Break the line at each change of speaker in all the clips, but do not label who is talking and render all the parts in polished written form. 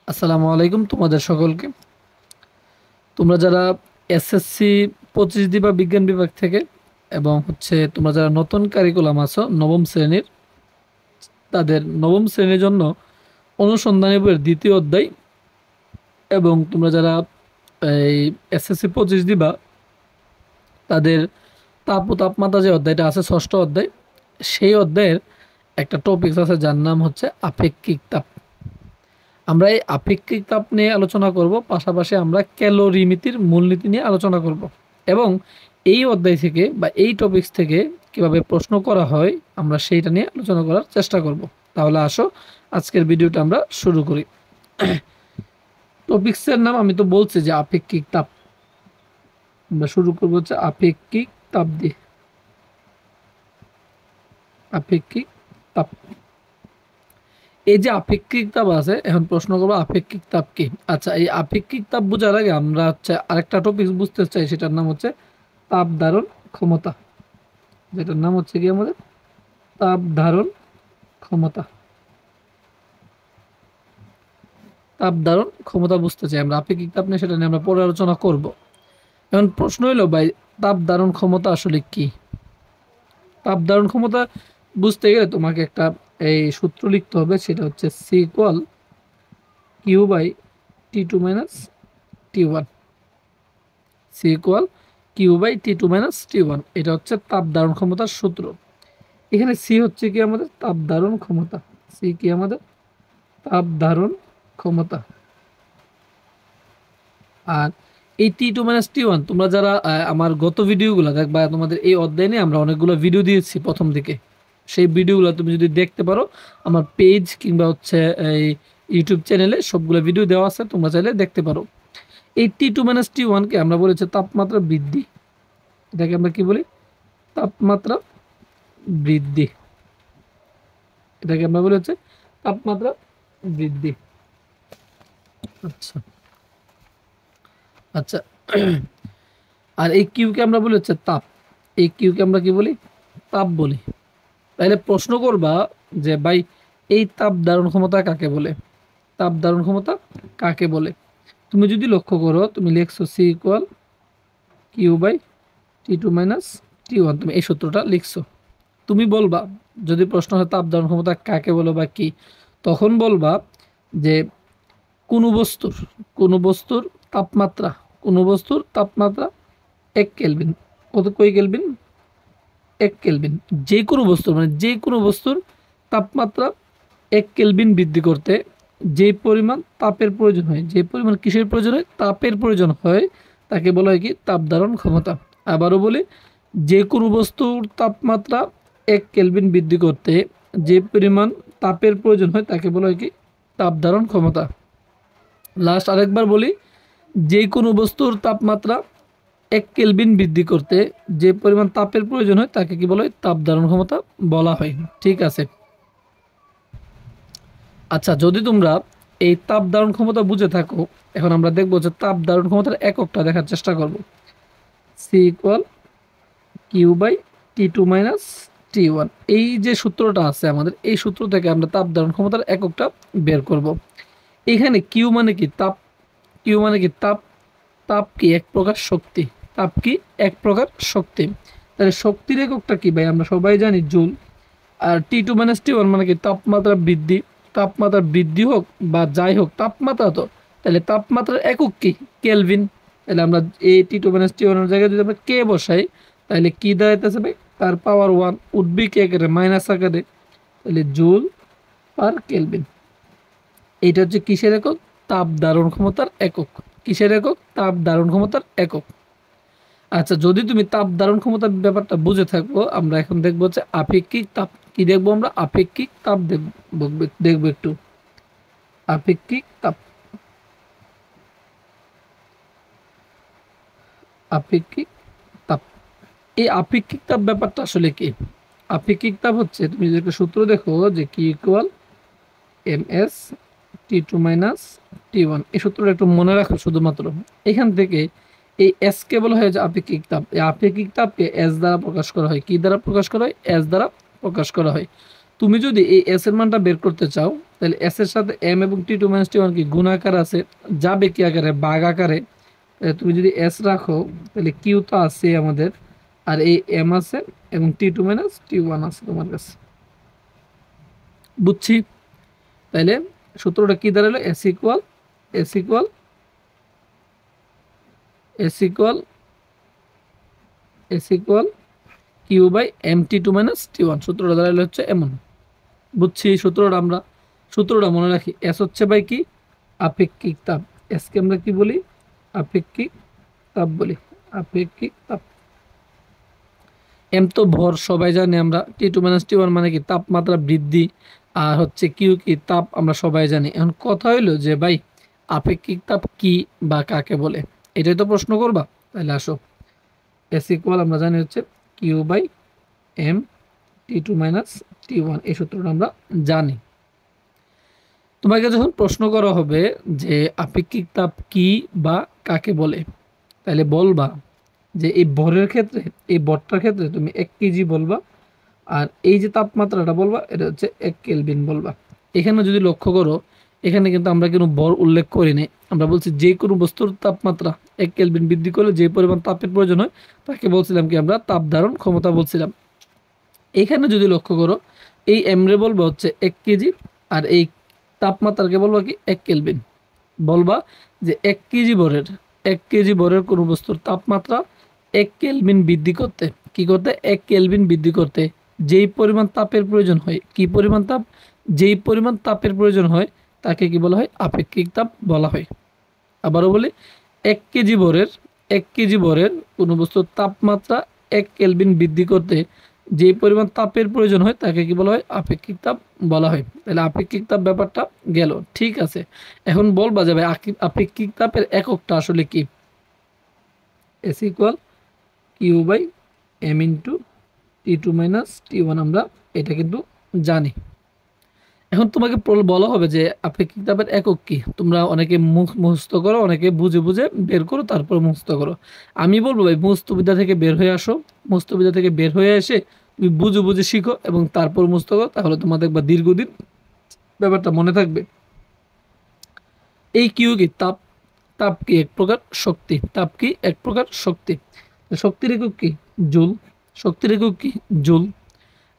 আসসালামু আলাইকুম তোমাদের সকলকে। তোমরা যারা এসএসসি 25 দিবা বিজ্ঞান বিভাগ থেকে এবং তোমরা যারা নতুন কারিকুলাম আছো নবম শ্রেণীর, তাদের নবম শ্রেণীর জন্য অনুসন্ধানী বইয়ের দ্বিতীয় অধ্যায়, এবং তোমরা যারা এই এসএসসি 25 দিবা তাদের তাপ ও তাপমাত্রা যে অধ্যায়টা আছে ষষ্ঠ অধ্যায়, সেই অধ্যায়ের একটা টপিক আছে যার নাম হচ্ছে আপেক্ষিক তাপ। আমরা এই আপেক্ষিক তাপ নিয়ে আলোচনা করব, পাশাপাশি আমরা ক্যালোরিমিতির মূলনীতি নিয়ে আলোচনা করব, এবং এই অধ্যায় থেকে বা এই টপিকস থেকে কিভাবে প্রশ্ন করা হয় আমরা সেইটা নিয়ে আলোচনা করার চেষ্টা করব। তাহলে আসো আজকের ভিডিওটা আমরা শুরু করি। টপিক্সের নাম আমি তো বলছি যে আপেক্ষিক তাপ। আমরা শুরু করবো হচ্ছে আপেক্ষিক তাপ দিয়ে। আপেক্ষিক তাপ, এই যে আপেক্ষিক তাপ আছে, এখন প্রশ্ন করবো আপেক্ষিক তাপ কি। আচ্ছা, এই আপেক্ষিক তাপ বোঝার আগে আমরা আরেকটা টপিক বুঝতে চাই, সেটার নাম হচ্ছে তাপ ধারণ ক্ষমতা, যেটার নাম হচ্ছে কি আমাদের তাপ ধারণ ক্ষমতা। তাপ ধারণ ক্ষমতা বুঝতে চাই আমরা, আপেক্ষিক তাপ নিয়ে সেটা নিয়ে আমরা পরে আলোচনা করব। এখন প্রশ্ন হইলো ভাই, তাপ ধারণ ক্ষমতা আসলে কি? তাপ ধারণ ক্ষমতা বুঝতে গেলে তোমাকে একটা এই সূত্র লিখতে হবে, সেটা হচ্ছে C equal Q by T two minus T one. C equal Q by T two minus T one, এটা হচ্ছে তাপ ধারণ ক্ষমতার সূত্র। এখানে সি হচ্ছে কি আমাদের তাপ ধারণ ক্ষমতা, সি কি আমাদের তাপ ধারণ ক্ষমতা। আর এই টি টু মাইনাস টি ওয়ান, তোমরা যারা আমার গত ভিডিওগুলো দেখবা, তোমাদের এই অধ্যায় নিয়ে আমরা অনেকগুলো ভিডিও দিয়েছি প্রথম দিকে। সেই ভিডিওগুলো তুমি যদি দেখতে পারো, আমার পেজ কিংবা এই ইউটিউব চ্যানেলে সবগুলো ভিডিও দেওয়া আছে, তোমরা চাইলে দেখতে পারো। এই টি টু মাইনাস টি ওয়ানকে আমরা বলেছি তাপমাত্রা বৃদ্ধি। এটাকে আমরা কি বলি? তাপমাত্রা বৃদ্ধি। এটাকে আমরা বলি হচ্ছে তাপমাত্রা বৃদ্ধি। আচ্ছা আচ্ছা, আর এই কিউকে আমরা বলি হচ্ছে তাপ। এই কিউকে আমরা কি বলি? তাপ বলি। তাহলে প্রশ্ন করবা যে ভাই, এই তাপ ধারণ ক্ষমতা কাকে বলে? তাপ ধারণ ক্ষমতা কাকে বলে? তুমি যদি লক্ষ্য করো, তুমি লিখছো C equal Q by T two minus T one, তুমি এই সূত্রটা লিখছো। তুমি বলবা, যদি প্রশ্ন হয় তাপ ধারণ ক্ষমতা কাকে বলে বা কি, তখন বলবা যে কোনো বস্তুর তাপমাত্রা, কোনো বস্তুর তাপমাত্রা 1 কেলভিন। কত, কই কেলভিন? 1 কেলভিন। যে কোনো বস্তুর, মানে যে কোনো বস্তুর তাপমাত্রা 1 কেলভিন বৃদ্ধি করতে যে পরিমাণ তাপের প্রয়োজন হয়, যে পরিমাণ কিসের প্রয়োজন হয়? তাপের প্রয়োজন হয়, তাকে বলা হয় কি? তাপ ধারণ ক্ষমতা। আবারও বলি, যে কোনো বস্তুর তাপমাত্রা 1 কেলভিন বৃদ্ধি করতে যে পরিমাণ তাপের প্রয়োজন হয় তাকে বলা হয় কি? তাপ ধারণ ক্ষমতা। লাস্ট আরেকবার বলি, যে কোনো বস্তুর তাপমাত্রা 1 কেলভিন বৃদ্ধি করতে যে পরিমাণ তাপের প্রয়োজন হয় তাকে কি বলা হয়? তাপ ধারণ ক্ষমতা বলা হয়। ঠিক আছে। আচ্ছা, যদি তোমরা এই তাপ ধারণ ক্ষমতা বুঝে থাকো, এখন আমরা দেখবো যে তাপ ধারণ ক্ষমতার এককটা দেখার চেষ্টা করব। C equal Q by T two minus T one, এই যে সূত্রটা আছে আমাদের, এই সূত্র থেকে আমরা তাপ ধারণ ক্ষমতার এককটা বের করব। এখানে কিউ মানে কি? তাপ। কিউ মানে কি? তাপ। তাপ কি? এক প্রকার শক্তি। তাপ কি? এক প্রকার শক্তি। তাহলে শক্তির এককটা কি ভাই? আমরা সবাই জানি জুল। আর টি টু মাইনাস টি ওয়ান মানে কি? তাপমাত্রা বৃদ্ধি। তাপমাত্রা বৃদ্ধি হোক বা যাই হোক, তাপমাত্রা তো, তাহলে তাপমাত্রার একক কি? কেলভিন। তাহলে আমরা এই টি টু মাইনাস টি ওয়ানের জায়গায় যদি আমরা কে বসাই, তাহলে কি দাঁড়াইতেছে ভাই? তার পাওয়ার 1 উঠবি কি আকারে? মাইনাস আকারে। তাহলে জুল পার কেলভিন। এইটা হচ্ছে কিসের একক? তাপ ধারণ ক্ষমতার একক। কিসের একক? তাপ ধারণ ক্ষমতার একক। আচ্ছা, যদি তুমি তাপ ধারণ ক্ষমতার ব্যাপারটা বুঝে থাকবো, আমরা এখন দেখবো হচ্ছে আপেক্ষিক তাপ। কি দেখবো আমরা? আপেক্ষিক তাপ দেখবো একটু। আপেক্ষিক তাপ, আপেক্ষিক তাপ। এই আপেক্ষিক তাপ ব্যাপারটা আসলে কি? আপেক্ষিক তাপ হচ্ছে, তুমি যদি একটা সূত্র দেখো যে Q equal M S T two minus টি ওয়ান, এই সূত্রটা একটু মনে রাখো শুধুমাত্র। এখান থেকে এই এস কে বলা হয় যে আপেক্ষিক তাপ। এই আপেক্ষিক তাপকে এস দ্বারা প্রকাশ করা হয়। কি দ্বারা প্রকাশ করা হয়? এস দ্বারা প্রকাশ করা হয়। তুমি যদি এই এস এর মানটা বের করতে চাও, তাহলে এস এর সাথে এম এবং T two minus T one কি গুণ আকার আছে, যাবে কি আকারে, ভাগ আকারে। তাহলে তুমি যদি এস রাখো তাহলে কিউ তো আছে আমাদের, আর এই এম আছে এবং টি টু মাইনাস টি ওয়ান আছে তোমার কাছে। বুঝছি? তাইলে সূত্রটা কি দাঁড়ালো, S equal S equal S equal S equal Q by M T two minus T one. সূত্রটা দাঁড়ালো হচ্ছে এমন। বুঝছি সূত্রটা মনে রাখি। এস হচ্ছে ভাই কি, আপেক্ষিক তাপ। এসকে আমরা কি বলি, আপেক্ষিক তাপ বলি, আপেক্ষিক তাপ। এম তো ভর, সবাই জানি আমরা। টি টু মাইনাস টি ওয়ান মানে কি তাপমাত্রা বৃদ্ধি, আর হচ্ছে কিউ কি তাপ, আমরা সবাই জানি। এখন কথা হইলো যে ভাই আপেক্ষিক তাপ কি বা কাকে বলে, এটাই তো প্রশ্ন করবা। তাহলে আসো, এস ইকুয়াল আমরা জানি হচ্ছে Q by M T two minus T one, এই সূত্রটা আমরা জানি। তোমাকে যখন প্রশ্ন করা হবে যে আপেক্ষিক তাপ কি বা কাকে বলে, তাহলে বলবা যে এই ভরের ক্ষেত্রে, এই ভরটার ক্ষেত্রে তুমি 1 কেজি বলবা, আর এই যে তাপমাত্রাটা বলবা এটা হচ্ছে 1 কেলভিন বলবা। এখানে যদি লক্ষ্য করো, এখানে কিন্তু আমরা কোনো ভর উল্লেখ করি নাই। আমরা বলছি যে কোনো বস্তুর তাপমাত্রা 1 কেলভিন বৃদ্ধি করলে যে পরিমাণ তাপের প্রয়োজন হয় তাকে বলছিলাম কি আমরা তাপ ধারণ ক্ষমতা বলছিলাম। এখানে যদি লক্ষ্য করো, এই এমরে বলবো হচ্ছে 1 কেজি, আর এই তাপমাত্রাকে বলবো কি 1 কেলভিন। বলবা যে 1 কেজি ভরের কোনো বস্তুর তাপমাত্রা 1 কেলভিন বৃদ্ধি করতে, কি করতে, 1 কেলভিন বৃদ্ধি করতে যেই পরিমাণ তাপের প্রয়োজন হয়, কি পরিমাণ তাপ, যেই পরিমাণ তাপের প্রয়োজন হয় তাকে কি বলা হয়, আপেক্ষিক তাপ বলা হয়। আবারও বলি, 1 কেজি ভরের কোনো বস্তুর তাপমাত্রা 1 কেলভিন বৃদ্ধি করতে যে পরিমাণ তাপের প্রয়োজন হয় তাকে কি বলা হয়, আপেক্ষিক তাপ বলা হয়। তাহলে আপেক্ষিক তাপ ব্যাপারটা গেল, ঠিক আছে। এখন বলবা যাবে আপেক্ষিক তাপের এককটা আসলে কি, S equal Q by M into T two minus T one, আমরা এটা কিন্তু জানি। এখন তোমাকে বলা হবে যে আপেক্ষিক তাপের একক কি, তোমরা অনেকে মুখস্থ করো, অনেকে বুঝে বুঝে বের করো, তারপর মুখস্থ করো। আমি বলবো ভাই মুখস্থ বিদ্যা থেকে বের হয়ে আসো, মুখস্থ বিদ্যা থেকে বের হয়ে এসে তুমি বুঝে বুঝে শিখো এবং তারপর মুখস্থ করো, তাহলে তোমার দেখবা দীর্ঘদিন ব্যাপারটা মনে থাকবে। এই কিউ কি তাপ, তাপ কি এক প্রকার শক্তি, তাপ কি এক প্রকার শক্তি। শক্তির একক কি, জুল, শক্তির একক কি জুল।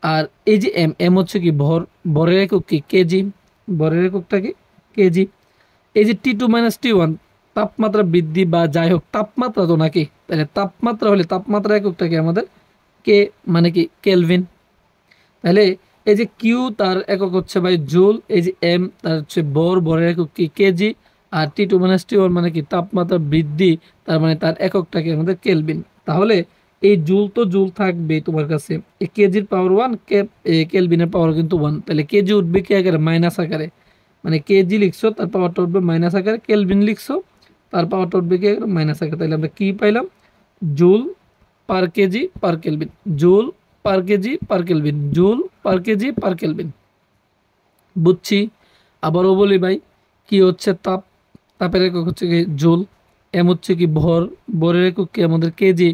আর এই যে এম, এম হচ্ছে কি ভর, ভরের একক কি কেজি, ভরের এককটা কি কেজি। এই যে টি টু মাইনাস টি ওয়ান, তাপমাত্রা বৃদ্ধি বা যাই হোক, তাপমাত্রা তো নাকি, তাহলে তাপমাত্রা হলে তাপমাত্রা এককটা কি আমাদের কে, মানে কি কেলভিন। তাহলে এই যে কিউ তার একক হচ্ছে ভাই জুল, এই যে এম তার হচ্ছে ভর, ভরের একক কি কেজি, আর টি টু মাইনাস টি ওয়ান মানে কি তাপমাত্রা বৃদ্ধি, তার মানে তার এককটা কি আমাদের কেলভিন। তাহলে এই জুল তো জুল থাকবে তোমার কাছে, এই কেজির পাওয়ার ওয়ান, কেলভিনের পাওয়ার কিন্তু ওয়ান। তাহলে কেজি উঠবে কি আকারে, মাইনাস আকারে, মানে কেজি লিখছো তার পাওয়ারটা উঠবে মাইনাস আকারে, কেলভিন লিখছো তার পাওয়ারটা উঠবে কি আকারে, মাইনাস আকারে। তাহলে আমরা কি পাইলাম, joule per kg per kelvin, joule per kg per kelvin, joule per kg per kelvin. বুঝছি? আবারও বলি ভাই, কি হচ্ছে তাপ, তাপের একক হচ্ছে কি জুল, এম হচ্ছে কি ভর, ভরের একক কি আমাদের কেজি,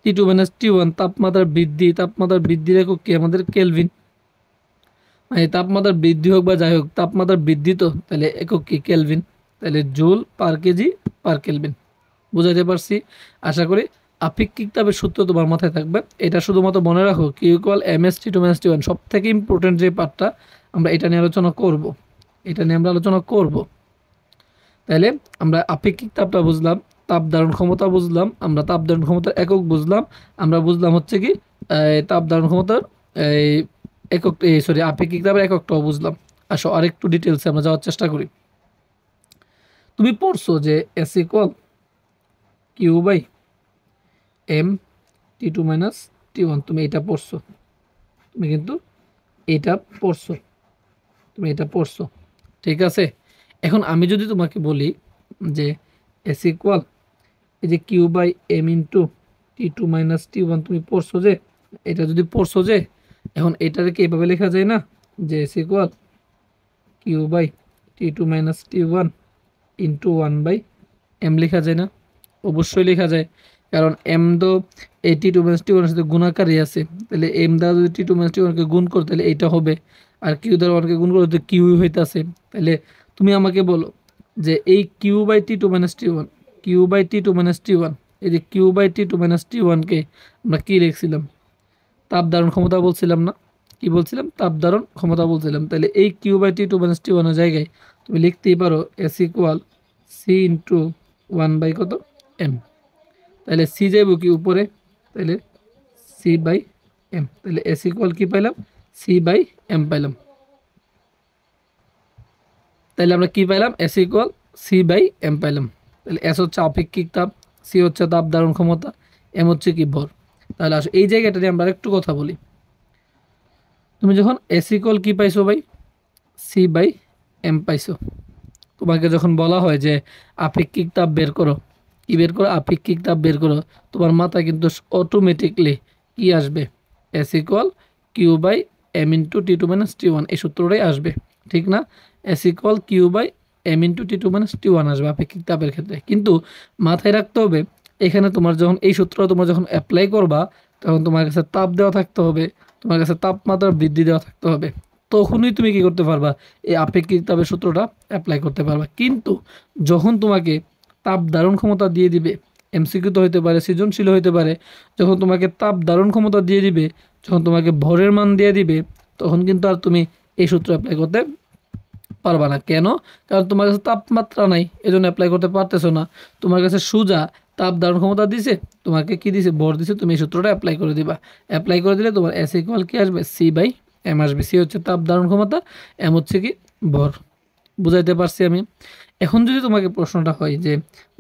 টি টু মাইনাস টি ওয়ান তাপমাত্রার বৃদ্ধি, তাপমাত্রার বৃদ্ধির একক কি আমাদের কেলভিন। মানে তাপমাত্রার বৃদ্ধি হোক বা যাই হোক, তাপমাত্রার বৃদ্ধি তো, তাহলে একক কি কেলভিন। তাহলে joule per kg per kelvin. বুঝাতে পারছি আশা করি। আপেক্ষিক তাপের সূত্র তোমার মাথায় থাকবে, এটা শুধুমাত্র মনে রাখো Q equal M S T two minus টি ওয়ান। সব থেকে ইম্পর্টেন্ট যে পার্টটা, আমরা এটা নিয়ে আলোচনা করব, এটা নিয়ে আমরা আলোচনা করব। তাহলে আমরা আপেক্ষিক তাপটা বুঝলাম, তাপ ধারণ ক্ষমতা বুঝলাম, আমরা তাপ ধারণ ক্ষমতার একক বুঝলাম, আমরা বুঝলাম হচ্ছে কি তাপ ধারণ ক্ষমতার এই একক, সরি আপেক্ষিক তাপের এককটাও বুঝলাম। আসো আরেকটু ডিটেলসে আমরা যাওয়ার চেষ্টা করি। তুমি পড়ছো যে S equal Q by M T two minus T one, তুমি এটা পড়ছো, তুমি কিন্তু এটা পড়ছো, তুমি এটা পড়ছো, ঠিক আছে। এখন আমি যদি তোমাকে বলি যে এস ইকুয়াল এই যে Q by M into T two minus T one, তুমি পড়ছো যে, এটা যদি পড়ছো যে, এখন এটাকে এভাবে লেখা যায় না যে S equal Q by T two minus T one into one by M লেখা যায় না? অবশ্যই লেখা যায়, কারণ এম তো এই টি টু মাইনাস টি ওয়ানের সাথে গুণাকারই আছে। তাহলে এম দ্বারা যদি টি টু মাইনাস টি ওয়ানকে গুণ করো তাহলে এইটা হবে, আর কিউ দ্বারা ওয়ানকে গুণ করলে তো কিউই হইতেছে। তাহলে তুমি আমাকে বলো যে এই q by T two minus T one, q by T two minus T one, এই যে Q by T two minus t ওয়ানকে আমরা কী লিখছিলাম? তাপ ধারণ ক্ষমতা বলছিলাম না? কি বলছিলাম? তাপ ধারণ ক্ষমতা বলছিলাম। তাহলে এই q by T two minus t ওয়ানের জায়গায় তুমি লিখতেই পারো s equal c into one by কত এম। তাহলে সি যাইব কি উপরে, তাহলে সি বাই এম। তাহলে এস ইকুয়াল কি পাইলাম? সি বাই এম পাইলাম। তাহলে আমরা কি পাইলাম? S equal C by M পাইলাম। তাহলে এস হচ্ছে আপেক্ষিক তাপ, সি হচ্ছে তাপ ধারণ ক্ষমতা, এম হচ্ছে কি ভর। তাহলে আসো এই জায়গাটা নিয়ে আমরা একটু কথা বলি। তুমি যখন এস ইকুয়াল কি পাইছো ভাই? সি বাই এম পাইছো, তোমাকে যখন বলা হয় যে আপেক্ষিক তাপ বের করো, কি বের করো? আপেক্ষিক তাপ বের করো, তোমার মাথায় কিন্তু অটোমেটিকলি কি আসবে? S equal Q by M into T two minus T one, এই সূত্রটাই আসবে, ঠিক না? S equal Q by M into T two minus T one আসবে আপেক্ষিক তাপের ক্ষেত্রে। কিন্তু মাথায় রাখতে হবে এখানে তোমার যখন এই সূত্রটা তোমরা যখন অ্যাপ্লাই করবা, তখন তোমার কাছে তাপ দেওয়া থাকতে হবে, তোমার কাছে তাপমাত্রার বৃদ্ধি দেওয়া থাকতে হবে, তখনই তুমি কি করতে পারবা? এই আপেক্ষিক তাপের সূত্রটা অ্যাপ্লাই করতে পারবা। কিন্তু যখন তোমাকে তাপ ধারণ ক্ষমতা দিয়ে দিবে, এমসিকিউ তো হইতে পারে, সৃজনশীল হইতে পারে, যখন তোমাকে তাপ ধারণ ক্ষমতা দিয়ে দিবে, যখন তোমাকে ভরের মান দিয়ে দিবে, তখন কিন্তু আর তুমি এই সূত্র অ্যাপ্লাই করতে পারবা না। কেন? কারণ তোমার কাছে তাপমাত্রা নাই, এজন্য অ্যাপ্লাই করতে পারতেছো না। তোমার কাছে সুজা তাপ ধারণ ক্ষমতা দিছে, তোমাকে কি দিছে? ভর দিছে, তুমি এই সূত্রটা অ্যাপ্লাই করে দিবা। অ্যাপ্লাই করে দিলে তোমার এস ইকুয়াল কি আসবে? সি বাই এম আসবে। সি হচ্ছে তাপ ধারণ ক্ষমতা, এম হচ্ছে কি? ভর। বুঝাইতে পারছি আমি? এখন যদি তোমাকে প্রশ্নটা হয় যে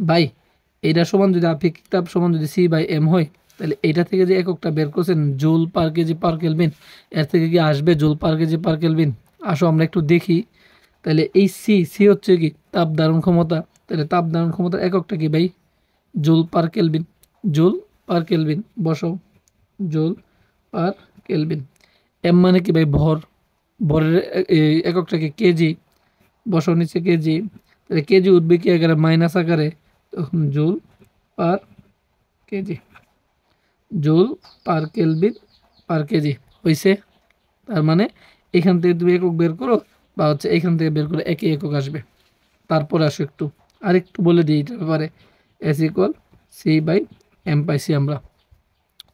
ভাই এইটা সমান যদি আপেক্ষিক তাপ সমান যদি সি বাই এম হয়, তাহলে এইটা থেকে যে এককটা বের করছেন joule per kg per kelvin, এর থেকে কি আসবে joule per kg per kelvin? আসো আমরা একটু দেখি। তাহলে এই সি, সি হচ্ছে কি? তাপ ধারণ ক্ষমতা। তাহলে তাপ ধারণ ক্ষমতার এককটা কি ভাই? Joule per kelvin. Joule per kelvin বসাও, জুল পার কেলভিন। এম মানে কি ভাই? ভর। ভরের এককটা কি? কেজি। বসাও নিচে কেজি। তাহলে কেজি উঠবে কি আকারে? মাইনাস আকারে, তখন joule per kg. Joule per kelvin per kg হয়েছে। তার মানে এখান থেকে তুমি একক বের করো, বা হচ্ছে এখান থেকে বের করে একই একক আসবে। তারপরে আসো একটু আরেকটু বলে দিই এটার ব্যাপারে। S equal C by M পাইছি আমরা।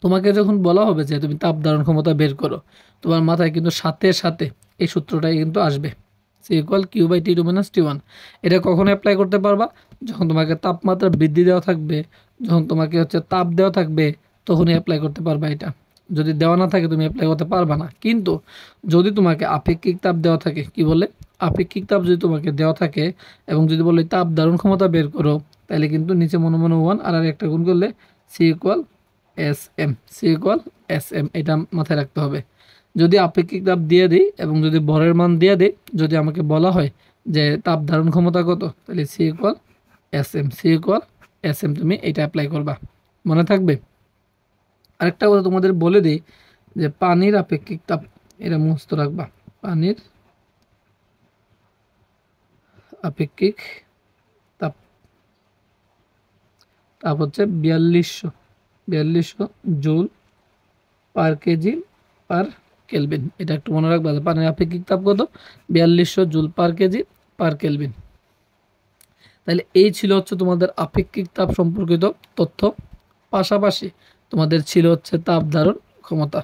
তোমাকে যখন বলা হবে যে তুমি তাপ ধারণ ক্ষমতা বের করো, তোমার মাথায় কিন্তু সাথে সাথে এই সূত্রটাই কিন্তু আসবে, C equal Q by T two minus T one. এটা কখন অ্যাপ্লাই করতে পারবা? যখন তোমাকে তাপমাত্রা বৃদ্ধি দেওয়া থাকবে, যখন তোমাকে হচ্ছে তাপ দেওয়া থাকবে, তখনই অ্যাপ্লাই করতে পারবা এটা। যদি দেওয়া না থাকে তুমি অ্যাপ্লাই করতে পারবা না। কিন্তু যদি তোমাকে আপেক্ষিক তাপ দেওয়া থাকে, কি বলে? আপেক্ষিক তাপ যদি তোমাকে দেওয়া থাকে এবং যদি বলে তাপ ধারণ ক্ষমতা বের করো, তাহলে কিন্তু নিচে মনে মনে ওয়ান আর একটা গুণ করলে C equal S M, C equal S M, এটা মাথায় রাখতে হবে। যদি আপেক্ষিক তাপ দিয়ে দিই এবং যদি ভরের মান দিয়ে দিই, যদি আমাকে বলা হয় যে তাপ ধারণ ক্ষমতা কত, তাহলে C equal S M, C equal S M, তুমি এটা অ্যাপ্লাই করবা। মনে থাকবে? আরেকটা কথা তোমাদের বলে দিই যে পানির আপেক্ষিক তাপ, এটা মুখস্থ রাখবা। পানির আপেক্ষিক তাপ, তাপ হচ্ছে 4200 joule per kg per kelvin. এটা একটু মনে রাখবা। পানির আপেক্ষিক তাপ কত? 4200 joule per kg per kelvin. তাহলে এই ছিল হচ্ছে তোমাদের আপেক্ষিক তাপ সম্পর্কিত তথ্য। পাশাপাশি তোমাদের ছিল হচ্ছে তাপ ধারণ ক্ষমতা।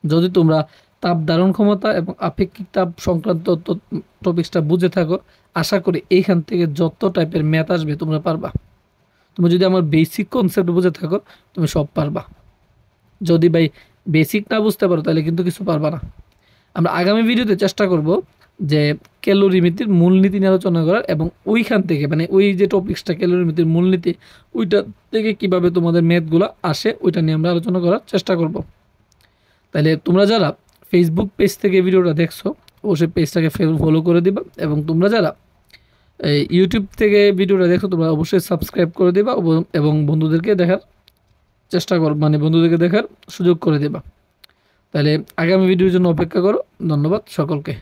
যদি তোমরা তাপ ধারণ ক্ষমতা এবং আপেক্ষিক তাপ সংক্রান্ত টপিক্সটা বুঝে থাকো, আশা করি এইখান থেকে যত টাইপের ম্যাথ আসবে তোমরা পারবা। তুমি যদি আমার বেসিক কনসেপ্ট বুঝে থাকো, তুমি সব পারবা। যদি ভাই বেসিক না বুঝতে পারো, তাহলে কিন্তু কিছু পারবা না। আমরা আগামী ভিডিওতে চেষ্টা করব যে ক্যালোরিমিতির মূলনীতি নিয়ে আলোচনা করার, এবং ওইখান থেকে মানে ওই যে টপিক্সটা ক্যালোরিমিতির মূলনীতি, ওইটা থেকে কিভাবে তোমাদের ম্যাথগুলো আসে ওইটা নিয়ে আমরা আলোচনা করার চেষ্টা করব। তাহলে তোমরা যারা ফেসবুক পেজ থেকে ভিডিওটা দেখছো, অবশ্যই পেজটাকে ফলো করে দিবা, এবং তোমরা যারা ইউটিউব থেকে ভিডিওটা দেখো, তোমরা অবশ্যই সাবস্ক্রাইব করে দিবা এবং বন্ধুদেরকে দেখার চেষ্টা করো, মানে বন্ধুদেরকে দেখার সুযোগ করে দেবা। তাহলে আগামী ভিডিওর জন্য অপেক্ষা করো। ধন্যবাদ সকলকে।